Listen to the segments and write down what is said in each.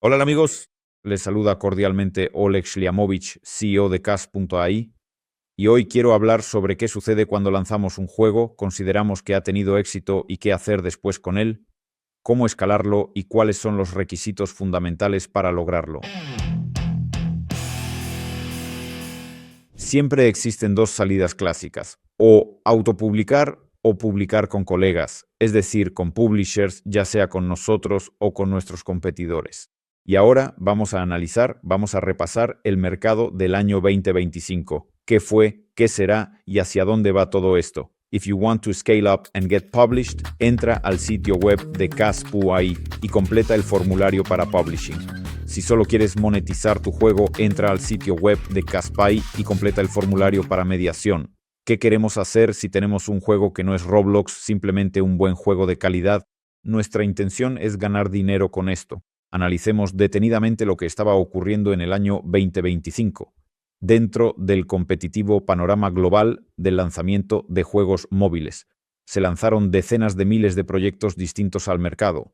Hola amigos, les saluda cordialmente Oleg Shliamovich, CEO de Cash.ai, y hoy quiero hablar sobre qué sucede cuando lanzamos un juego, consideramos que ha tenido éxito y qué hacer después con él, cómo escalarlo y cuáles son los requisitos fundamentales para lograrlo. Siempre existen dos salidas clásicas, o autopublicar o publicar con colegas, es decir, con publishers, ya sea con nosotros o con nuestros competidores. Y ahora vamos a analizar, vamos a repasar el mercado del año 2025. ¿Qué fue? ¿Qué será? ¿Y hacia dónde va todo esto? If you want to scale up and get published, entra al sitio web de Cash.ai y completa el formulario para publishing. Si solo quieres monetizar tu juego, entra al sitio web de Cash.ai y completa el formulario para mediación. ¿Qué queremos hacer si tenemos un juego que no es Roblox, simplemente un buen juego de calidad? Nuestra intención es ganar dinero con esto. Analicemos detenidamente lo que estaba ocurriendo en el año 2025, dentro del competitivo panorama global del lanzamiento de juegos móviles. Se lanzaron decenas de miles de proyectos distintos al mercado,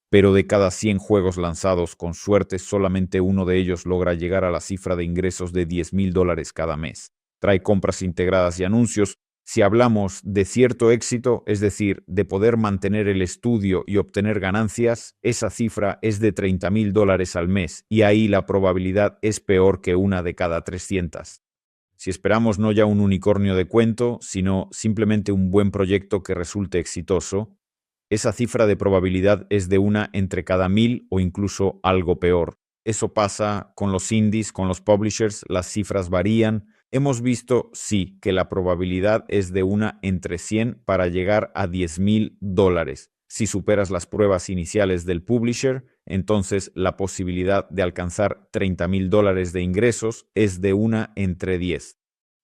pero de cada 100 juegos lanzados, con suerte, solamente uno de ellos logra llegar a la cifra de ingresos de $10,000 cada mes. Trae compras integradas y anuncios. Si hablamos de cierto éxito, es decir, de poder mantener el estudio y obtener ganancias, esa cifra es de $30,000 al mes, y ahí la probabilidad es peor que una de cada 300. Si esperamos no ya un unicornio de cuento, sino simplemente un buen proyecto que resulte exitoso, esa cifra de probabilidad es de una entre cada 1,000 o incluso algo peor. Eso pasa con los indies, con los publishers, las cifras varían. Hemos visto, sí, que la probabilidad es de una entre 100 para llegar a $10,000. Si superas las pruebas iniciales del publisher, entonces la posibilidad de alcanzar $30,000 de ingresos es de una entre 10.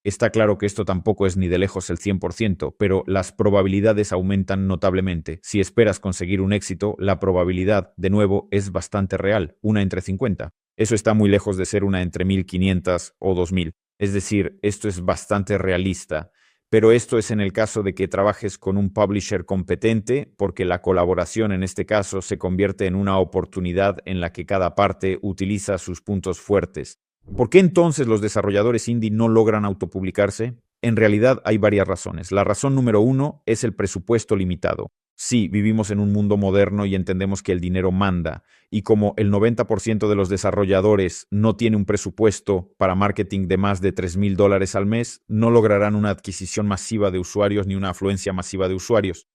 Está claro que esto tampoco es ni de lejos el 100%, pero las probabilidades aumentan notablemente. Si esperas conseguir un éxito, la probabilidad, de nuevo, es bastante real, una entre 50. Eso está muy lejos de ser una entre 1,500 o 2,000. Es decir, esto es bastante realista. Pero esto es en el caso de que trabajes con un publisher competente, porque la colaboración en este caso se convierte en una oportunidad en la que cada parte utiliza sus puntos fuertes. ¿Por qué entonces los desarrolladores indie no logran autopublicarse? En realidad hay varias razones. La razón número uno es el presupuesto limitado. Sí, vivimos en un mundo moderno y entendemos que el dinero manda, y como el 90% de los desarrolladores no tiene un presupuesto para marketing de más de $3,000 al mes, no lograrán una adquisición masiva de usuarios ni una afluencia masiva de usuarios.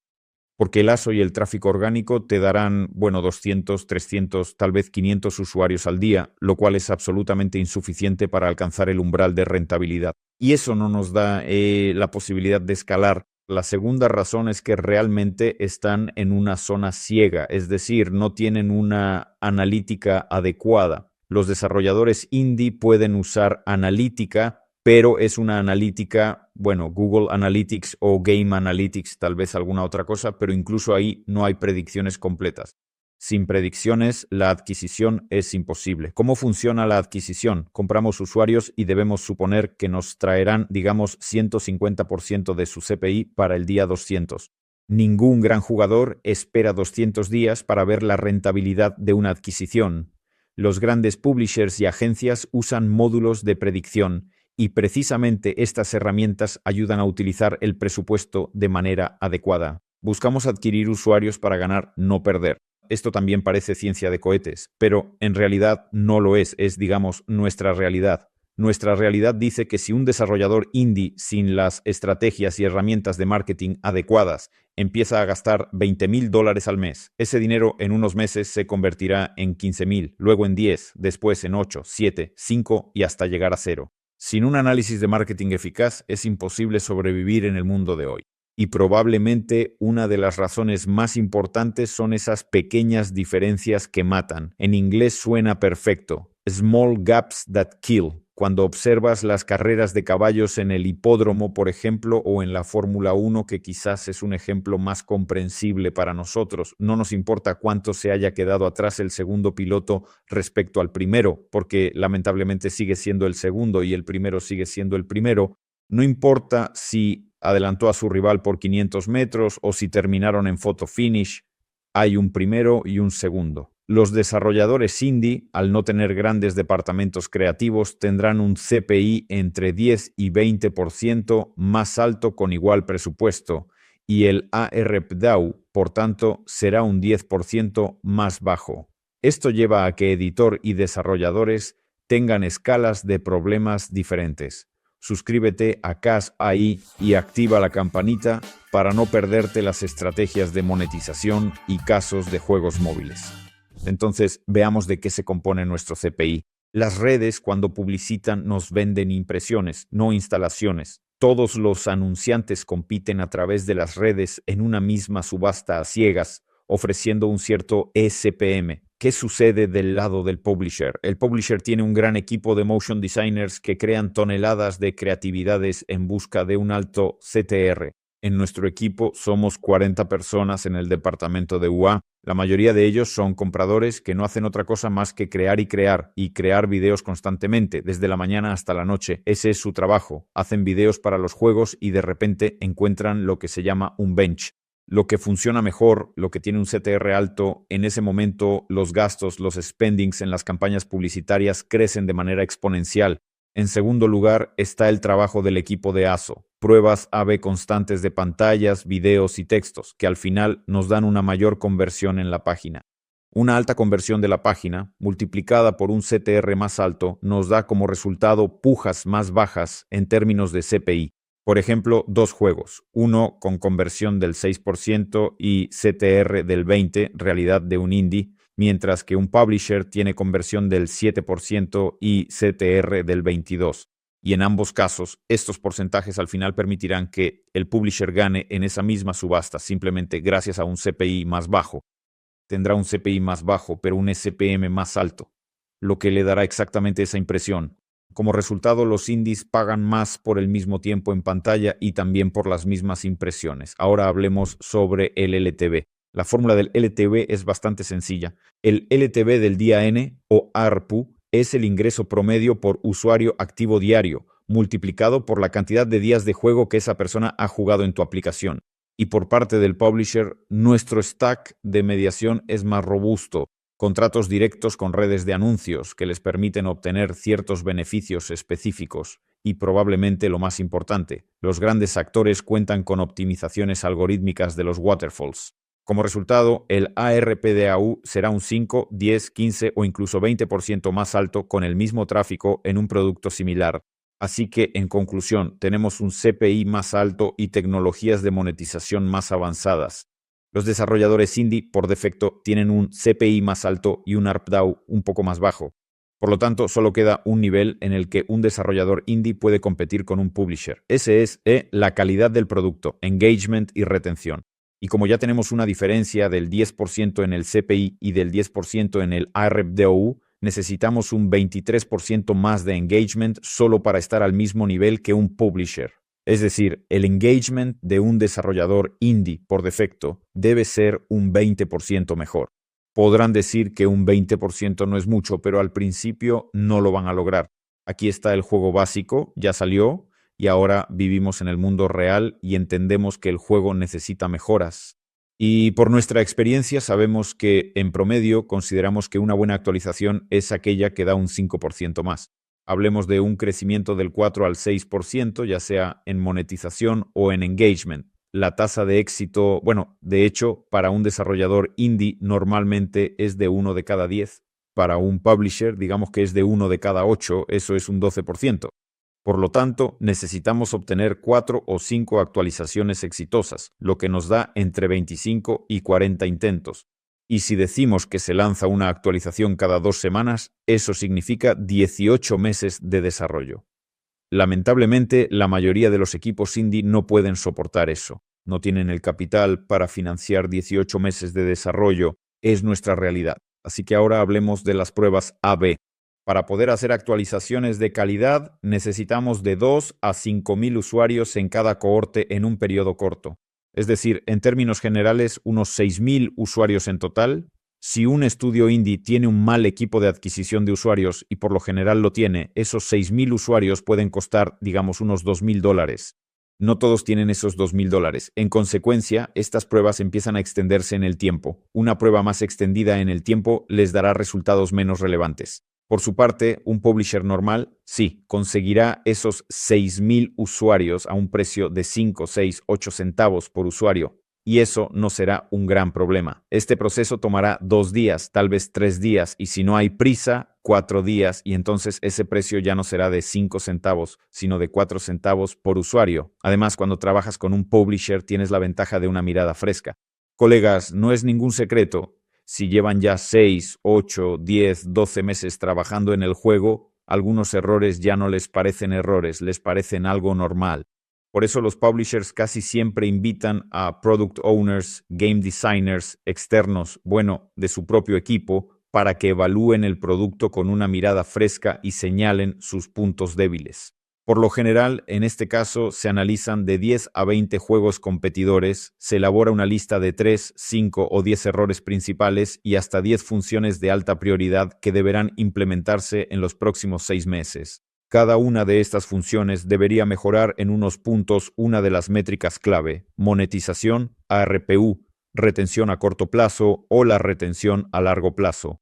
Porque el ASO y el tráfico orgánico te darán, 200, 300, tal vez 500 usuarios al día, lo cual es absolutamente insuficiente para alcanzar el umbral de rentabilidad. Y eso no nos da la posibilidad de escalar. La segunda razón es que realmente están en una zona ciega, es decir, no tienen una analítica adecuada. Los desarrolladores indie pueden usar analítica, pero es una analítica, Google Analytics o Game Analytics, tal vez alguna otra cosa, pero incluso ahí no hay predicciones completas. Sin predicciones, la adquisición es imposible. ¿Cómo funciona la adquisición? Compramos usuarios y debemos suponer que nos traerán, digamos, 150% de su CPI para el día 200. Ningún gran jugador espera 200 días para ver la rentabilidad de una adquisición. Los grandes publishers y agencias usan módulos de predicción, y precisamente estas herramientas ayudan a utilizar el presupuesto de manera adecuada. Buscamos adquirir usuarios para ganar, no perder. Esto también parece ciencia de cohetes, pero en realidad no lo es, digamos, nuestra realidad. Nuestra realidad dice que si un desarrollador indie sin las estrategias y herramientas de marketing adecuadas empieza a gastar $20,000 al mes, ese dinero en unos meses se convertirá en 15,000, luego en 10, después en 8, 7, 5 y hasta llegar a 0. Sin un análisis de marketing eficaz es imposible sobrevivir en el mundo de hoy. Y probablemente una de las razones más importantes son esas pequeñas diferencias que matan. En inglés suena perfecto. Small gaps that kill. Cuando observas las carreras de caballos en el hipódromo, por ejemplo, o en la Fórmula 1, que quizás es un ejemplo más comprensible para nosotros, no nos importa cuánto se haya quedado atrás el segundo piloto respecto al primero, porque lamentablemente sigue siendo el segundo y el primero sigue siendo el primero. No importa si adelantó a su rival por 500 metros o si terminaron en photo finish, hay un primero y un segundo. Los desarrolladores indie, al no tener grandes departamentos creativos, tendrán un CPI entre 10 y 20% más alto con igual presupuesto, y el ARPDAU, por tanto, será un 10% más bajo. Esto lleva a que editor y desarrolladores tengan escalas de problemas diferentes. Suscríbete a CAS AI y activa la campanita para no perderte las estrategias de monetización y casos de juegos móviles. Entonces, veamos de qué se compone nuestro CPI. Las redes, cuando publicitan, nos venden impresiones, no instalaciones. Todos los anunciantes compiten a través de las redes en una misma subasta a ciegas, ofreciendo un cierto SPM. ¿Qué sucede del lado del publisher? El publisher tiene un gran equipo de motion designers que crean toneladas de creatividades en busca de un alto CTR. En nuestro equipo somos 40 personas en el departamento de UA. La mayoría de ellos son compradores que no hacen otra cosa más que crear y crear videos constantemente, desde la mañana hasta la noche. Ese es su trabajo. Hacen videos para los juegos y de repente encuentran lo que se llama un bench. Lo que funciona mejor, lo que tiene un CTR alto, en ese momento los gastos, los spendings en las campañas publicitarias crecen de manera exponencial. En segundo lugar está el trabajo del equipo de ASO, pruebas A/B constantes de pantallas, videos y textos, que al final nos dan una mayor conversión en la página. Una alta conversión de la página, multiplicada por un CTR más alto, nos da como resultado pujas más bajas en términos de CPI. Por ejemplo, dos juegos, uno con conversión del 6% y CTR del 20%, realidad de un indie, mientras que un publisher tiene conversión del 7% y CTR del 22%. Y en ambos casos, estos porcentajes al final permitirán que el publisher gane en esa misma subasta, simplemente gracias a un CPI más bajo. Tendrá un CPI más bajo, pero un SPM más alto, lo que le dará exactamente esa impresión. Como resultado, los indies pagan más por el mismo tiempo en pantalla y también por las mismas impresiones. Ahora hablemos sobre el LTV. La fórmula del LTV es bastante sencilla. El LTV del día N, o ARPU, es el ingreso promedio por usuario activo diario, multiplicado por la cantidad de días de juego que esa persona ha jugado en tu aplicación. Y por parte del publisher, nuestro stack de mediación es más robusto. Contratos directos con redes de anuncios que les permiten obtener ciertos beneficios específicos. Y probablemente lo más importante, los grandes actores cuentan con optimizaciones algorítmicas de los waterfalls. Como resultado, el ARPDAU será un 5, 10, 15 o incluso 20% más alto con el mismo tráfico en un producto similar. Así que, en conclusión, tenemos un CPI más alto y tecnologías de monetización más avanzadas. Los desarrolladores indie, por defecto, tienen un CPI más alto y un ARPDAU un poco más bajo. Por lo tanto, solo queda un nivel en el que un desarrollador indie puede competir con un publisher. Ese es la calidad del producto, engagement y retención. Y como ya tenemos una diferencia del 10% en el CPI y del 10% en el ARPDAU, necesitamos un 23% más de engagement solo para estar al mismo nivel que un publisher. Es decir, el engagement de un desarrollador indie por defecto debe ser un 20% mejor. Podrán decir que un 20% no es mucho, pero al principio no lo van a lograr. Aquí está el juego básico, ya salió, y ahora vivimos en el mundo real y entendemos que el juego necesita mejoras. Y por nuestra experiencia sabemos que, en promedio, consideramos que una buena actualización es aquella que da un 5% más. Hablemos de un crecimiento del 4 al 6%, ya sea en monetización o en engagement. La tasa de éxito, bueno, de hecho, para un desarrollador indie normalmente es de 1 de cada 10. Para un publisher, digamos que es de 1 de cada 8, eso es un 12%. Por lo tanto, necesitamos obtener 4 o 5 actualizaciones exitosas, lo que nos da entre 25 y 40 intentos. Y si decimos que se lanza una actualización cada 2 semanas, eso significa 18 meses de desarrollo. Lamentablemente, la mayoría de los equipos indie no pueden soportar eso. No tienen el capital para financiar 18 meses de desarrollo. Es nuestra realidad. Así que ahora hablemos de las pruebas A/B. Para poder hacer actualizaciones de calidad, necesitamos de 2 a 5.000 usuarios en cada cohorte en un periodo corto. Es decir, en términos generales, unos 6.000 usuarios en total. Si un estudio indie tiene un mal equipo de adquisición de usuarios, y por lo general lo tiene, esos 6.000 usuarios pueden costar, digamos, unos $2.000. No todos tienen esos $2,000. En consecuencia, estas pruebas empiezan a extenderse en el tiempo. Una prueba más extendida en el tiempo les dará resultados menos relevantes. Por su parte, un publisher normal, sí, conseguirá esos 6,000 usuarios a un precio de 5, 6, 8 centavos por usuario. Y eso no será un gran problema. Este proceso tomará 2 días, tal vez 3 días, y si no hay prisa, 4 días, y entonces ese precio ya no será de 5 centavos, sino de 4 centavos por usuario. Además, cuando trabajas con un publisher, tienes la ventaja de una mirada fresca. Colegas, no es ningún secreto. Si llevan ya 6, 8, 10, 12 meses trabajando en el juego, algunos errores ya no les parecen errores, les parecen algo normal. Por eso los publishers casi siempre invitan a product owners, game designers externos, bueno, de su propio equipo, para que evalúen el producto con una mirada fresca y señalen sus puntos débiles. Por lo general, en este caso, se analizan de 10 a 20 juegos competidores, se elabora una lista de 3, 5 o 10 errores principales y hasta 10 funciones de alta prioridad que deberán implementarse en los próximos 6 meses. Cada una de estas funciones debería mejorar en unos puntos una de las métricas clave: monetización, ARPU, retención a corto plazo o la retención a largo plazo.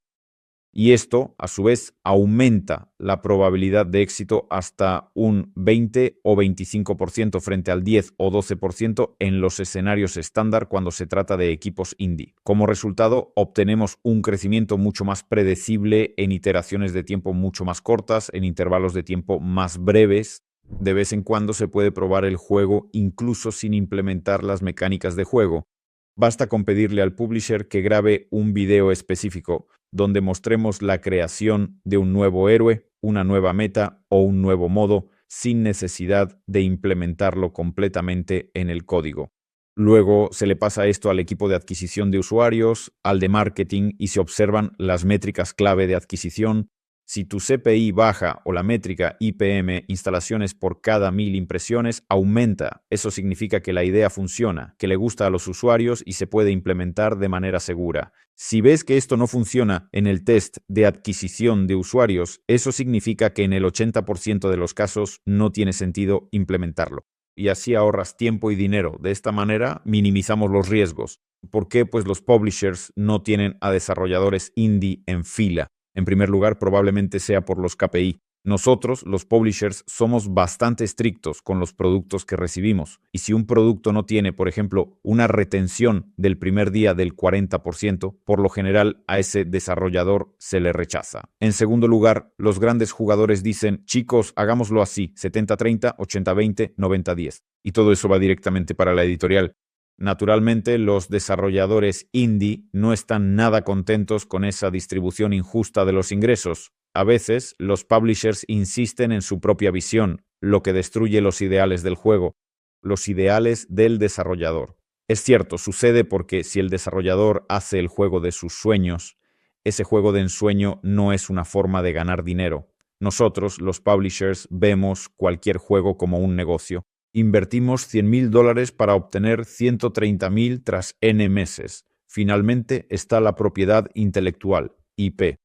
Y esto, a su vez, aumenta la probabilidad de éxito hasta un 20 o 25% frente al 10 o 12% en los escenarios estándar cuando se trata de equipos indie. Como resultado, obtenemos un crecimiento mucho más predecible en iteraciones de tiempo mucho más cortas, en intervalos de tiempo más breves. De vez en cuando se puede probar el juego incluso sin implementar las mecánicas de juego. Basta con pedirle al publisher que grabe un video específico donde mostremos la creación de un nuevo héroe, una nueva meta o un nuevo modo, sin necesidad de implementarlo completamente en el código. Luego se le pasa esto al equipo de adquisición de usuarios, al de marketing, y se observan las métricas clave de adquisición. Si tu CPI baja o la métrica IPM, instalaciones por cada 1000 impresiones, aumenta. Eso significa que la idea funciona, que le gusta a los usuarios y se puede implementar de manera segura. Si ves que esto no funciona en el test de adquisición de usuarios, eso significa que en el 80% de los casos no tiene sentido implementarlo. Y así ahorras tiempo y dinero. De esta manera minimizamos los riesgos. ¿Por qué? Pues los publishers no tienen a desarrolladores indie en fila. En primer lugar, probablemente sea por los KPI. Nosotros, los publishers, somos bastante estrictos con los productos que recibimos. Y si un producto no tiene, por ejemplo, una retención del primer día del 40%, por lo general a ese desarrollador se le rechaza. En segundo lugar, los grandes jugadores dicen: chicos, hagámoslo así, 70-30, 80-20, 90-10. Y todo eso va directamente para la editorial. Naturalmente, los desarrolladores indie no están nada contentos con esa distribución injusta de los ingresos. A veces, los publishers insisten en su propia visión, lo que destruye los ideales del juego, los ideales del desarrollador. Es cierto, sucede porque si el desarrollador hace el juego de sus sueños, ese juego de ensueño no es una forma de ganar dinero. Nosotros, los publishers, vemos cualquier juego como un negocio. Invertimos $100,000 para obtener 130,000 tras N meses. Finalmente está la propiedad intelectual, IP.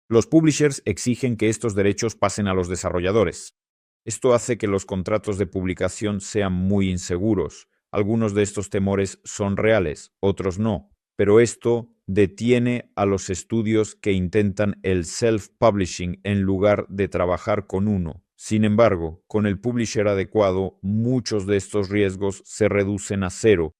Los publishers exigen que estos derechos pasen a los desarrolladores. Esto hace que los contratos de publicación sean muy inseguros. Algunos de estos temores son reales, otros no. Pero esto detiene a los estudios que intentan el self-publishing en lugar de trabajar con uno. Sin embargo, con el publisher adecuado, muchos de estos riesgos se reducen a cero.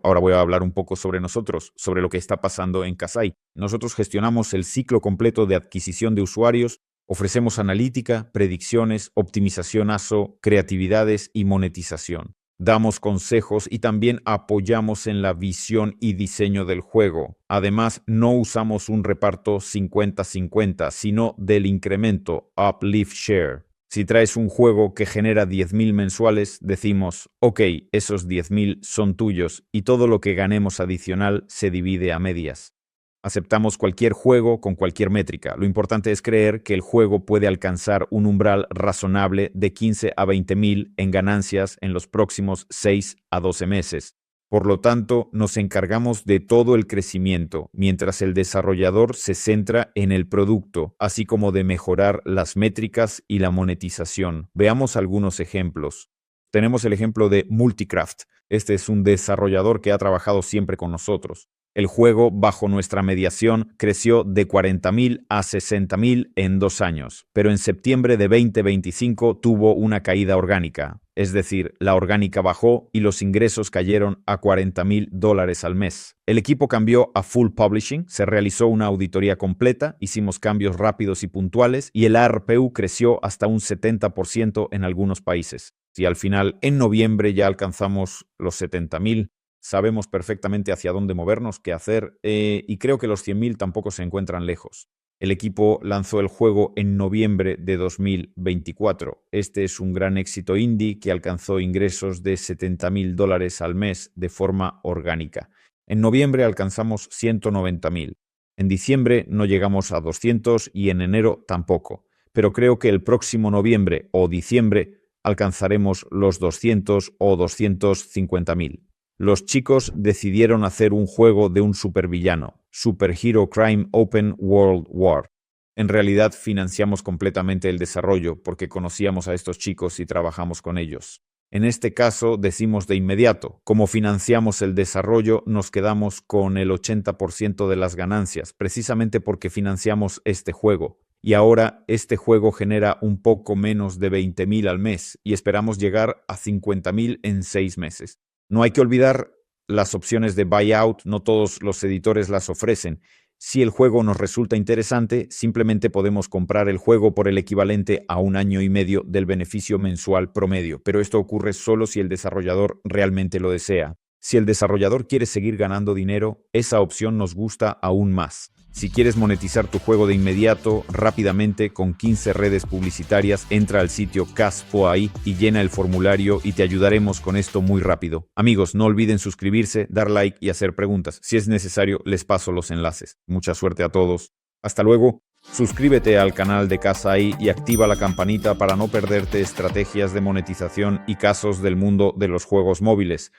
Ahora voy a hablar un poco sobre nosotros, sobre lo que está pasando en Kasai. Nosotros gestionamos el ciclo completo de adquisición de usuarios, ofrecemos analítica, predicciones, optimización ASO, creatividades y monetización. Damos consejos y también apoyamos en la visión y diseño del juego. Además, no usamos un reparto 50-50, sino del incremento, uplift share. Si traes un juego que genera 10,000 mensuales, decimos: ok, esos 10,000 son tuyos y todo lo que ganemos adicional se divide a medias. Aceptamos cualquier juego con cualquier métrica. Lo importante es creer que el juego puede alcanzar un umbral razonable de 15 a 20,000 en ganancias en los próximos 6 a 12 meses. Por lo tanto, nos encargamos de todo el crecimiento, mientras el desarrollador se centra en el producto, así como de mejorar las métricas y la monetización. Veamos algunos ejemplos. Tenemos el ejemplo de Multicraft. Este es un desarrollador que ha trabajado siempre con nosotros. El juego, bajo nuestra mediación, creció de 40.000 a 60.000 en 2 años, pero en septiembre de 2025 tuvo una caída orgánica. Es decir, la orgánica bajó y los ingresos cayeron a $40.000 al mes. El equipo cambió a Full Publishing, se realizó una auditoría completa, hicimos cambios rápidos y puntuales y el ARPU creció hasta un 70% en algunos países. Si al final, en noviembre, ya alcanzamos los 70.000, sabemos perfectamente hacia dónde movernos, qué hacer, y creo que los 100.000 tampoco se encuentran lejos. El equipo lanzó el juego en noviembre de 2024. Este es un gran éxito indie que alcanzó ingresos de $70.000 al mes de forma orgánica. En noviembre alcanzamos 190.000. En diciembre no llegamos a 200 y en enero tampoco. Pero creo que el próximo noviembre o diciembre alcanzaremos los 200 o 250.000. Los chicos decidieron hacer un juego de un supervillano, Superhero Crime Open World War. En realidad financiamos completamente el desarrollo porque conocíamos a estos chicos y trabajamos con ellos. En este caso decimos de inmediato, como financiamos el desarrollo, nos quedamos con el 80% de las ganancias, precisamente porque financiamos este juego. Y ahora este juego genera un poco menos de 20.000 al mes y esperamos llegar a 50.000 en 6 meses. No hay que olvidar las opciones de buyout, no todos los editores las ofrecen. Si el juego nos resulta interesante, simplemente podemos comprar el juego por el equivalente a 1 año y medio del beneficio mensual promedio, pero esto ocurre solo si el desarrollador realmente lo desea. Si el desarrollador quiere seguir ganando dinero, esa opción nos gusta aún más. Si quieres monetizar tu juego de inmediato, rápidamente, con 15 redes publicitarias, entra al sitio Cas.ai y llena el formulario y te ayudaremos con esto muy rápido. Amigos, no olviden suscribirse, dar like y hacer preguntas. Si es necesario, les paso los enlaces. Mucha suerte a todos. Hasta luego. Suscríbete al canal de Cas.ai y activa la campanita para no perderte estrategias de monetización y casos del mundo de los juegos móviles.